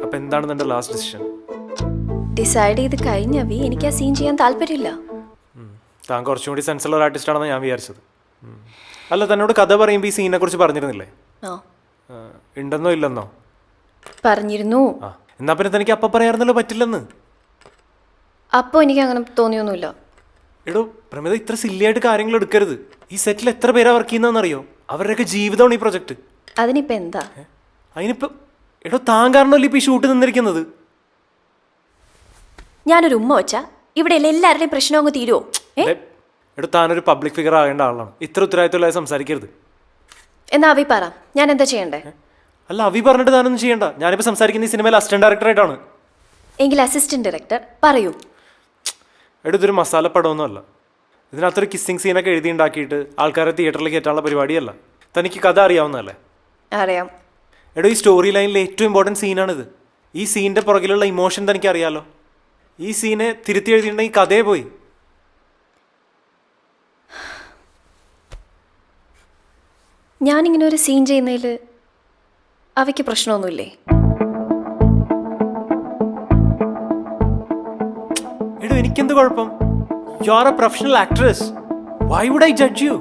അപ്പൊ എന്താണ് നിന്റെ ലാസ്റ്റ് ഡിസിഷൻ? ഡിസൈഡ് ചെയ്ത് കഴിഞ്ഞ എനിക്ക് ആ സീൻ ചെയ്യാൻ താല്പര്യമില്ല. താൻ കുറച്ചും കൂടി സെൻസുള്ള ഒരു ആർട്ടിസ്റ്റ് ആണെന്ന് ഞാൻ വിചാരിച്ചത്. അല്ല, തന്നോട് കഥ പറയുമ്പോൾ ഈ സീനെ കുറിച്ച് പറഞ്ഞിരുന്നില്ലേ? ഉണ്ടെന്നോ ഇല്ലെന്നോ പറഞ്ഞിരുന്നു. എന്നാ പിന്നെ തനിക്ക് അപ്പം പറയാറുന്നല്ലോ പറ്റില്ലെന്ന്. അപ്പോൾ എനിക്ക് അങ്ങനെ തോന്നിയൊന്നുമില്ല. എടോ പ്രമിത, ഇത്ര സില്ലിയായിട്ട് കാര്യങ്ങൾ എടുക്കരുത്. ഈ സെറ്റിൽ എത്ര പേരാ വർക്ക് ചെയ്യുന്നതെന്നറിയോ? അവരുടെയൊക്കെ ജീവിതമാണ് ഈ പ്രൊജക്ട്. അതിനിപ്പോ എന്താ? അതിനിപ്പോ എടോ താൻ കാരണമല്ലേ ഇപ്പൊ ഈ ഷൂട്ട് നിന്നിരിക്കുന്നത്? ഞാനൊരു ഉമ്മ വെച്ചാ ഇവിടെ എല്ലാവരുടെയും പ്രശ്നം അങ്ങ് തീരുവോ? എടോ താനൊരു പബ്ലിക് ഫിഗർ ആകേണ്ട ആളാണ്. ഇത്ര ഉത്തരവാദിത്തമില്ലാതെ സംസാരിക്കരുത്. എന്നാ അവി പറ, ഞാൻ എന്താ ചെയ്യണ്ടേ? അല്ല, അവി പറഞ്ഞിട്ട് താനൊന്നും ചെയ്യണ്ട. ഞാനിപ്പോൾ സംസാരിക്കുന്ന ഈ സിനിമയിൽ അസിസ്റ്റന്റ് ഡയറക്ടറായിട്ടാണ്. എങ്കിൽ അസിസ്റ്റന്റ് ഡയറക്ടർ പറയൂ. എടോ ഇതൊരു മസാല പടമൊന്നും അല്ല. ഇതിനകത്തൊരു കിസ്സിങ് സീനൊക്കെ എഴുതി ഉണ്ടാക്കിയിട്ട് ആൾക്കാരെ തിയേറ്ററിൽ കയറ്റാനുള്ള പരിപാടിയല്ല. തനിക്ക് കഥ അറിയാവുന്നതല്ലേ? അറിയാം. എടോ ഈ സ്റ്റോറി ലൈനിലെ ഏറ്റവും ഇമ്പോർട്ടൻറ്റ് സീനാണിത്. ഈ സീനിൻ്റെ പുറകിലുള്ള ഇമോഷൻ തനിക്ക് അറിയാലോ. ഈ സീനെ തിരുത്തി എഴുതിയിട്ടുണ്ടെങ്കിൽ കഥയെ പോയി. ഞാനിങ്ങനെ ഒരു സീൻ ചെയ്യുന്നതിൽ അവയ്ക്ക് പ്രശ്നമൊന്നുമില്ലേ? എടോ എനിക്കെന്ത് കുഴപ്പം? You are a professional actress. Why would I judge you?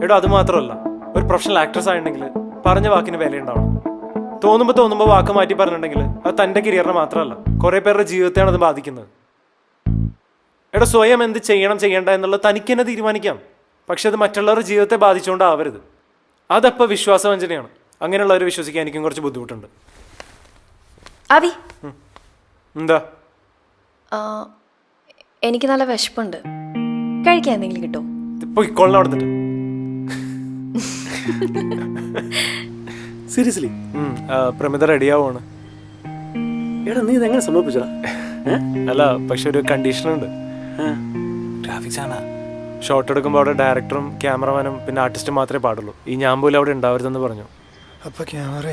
എടോ അത് മാത്രമല്ല, ഒരു പ്രൊഫഷണൽ ആക്ട്രസ് ആയിട്ടുണ്ടെങ്കിൽ പറഞ്ഞ വാക്കിന് വിലയുണ്ടാവണം. തോന്നുമ്പോൾ വാക്ക് മാറ്റി പറഞ്ഞിട്ടുണ്ടെങ്കിൽ അത് തൻ്റെ കരിയറിനെ മാത്രമല്ല കുറേ പേരുടെ ജീവിതത്തെയാണ് അത് ബാധിക്കുന്നത്. എടോ സ്വയം എന്ത് ചെയ്യണ്ട എന്നുള്ളത് തനിക്ക് തന്നെ തീരുമാനിക്കാം. പക്ഷെ അത് മറ്റുള്ളവരുടെ ജീവിതത്തെ ബാധിച്ചുകൊണ്ടാവരുത്. അതപ്പോൾ വിശ്വാസവഞ്ചനയാണ്. അങ്ങനെയുള്ളവരെ വിശ്വസിക്കാൻ എനിക്കും കുറച്ച് ബുദ്ധിമുട്ടുണ്ട്. അവി എന്താ? എനിക്ക് നല്ല വിശപ്പുണ്ട്. കഴിക്കാൻ എന്തെങ്കിലും കിട്ടുമോ? ഇപ്പോൾ ഇക്കോളിനെ അവിടെ സീരിയസ്ലി പ്രമിത റെഡിയാവുകയാണ്. എടാ നീ ഇതെങ്ങനെ സംഭവിച്ചടാ? അല്ല, പക്ഷെ ഒരു കണ്ടീഷനുണ്ട്. ഗ്രാഫിക്സ് ആണ്. ഷോട്ട് എടുക്കുമ്പോൾ അവിടെ ഡയറക്ടറും ക്യാമറമാനും പിന്നെ ആർട്ടിസ്റ്റും മാത്രമേ പാടുള്ളൂ. ഈ ഞാൻ പോലും അവിടെ ഉണ്ടാവരുതെന്ന് പറഞ്ഞു. അപ്പൊ ക്യാമറ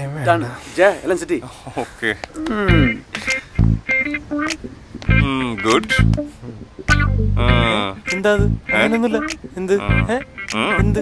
ഓക്കെ ഗുഡ്. എന്താ അത്? അങ്ങനൊന്നുമില്ല. എന്ത് എന്ത്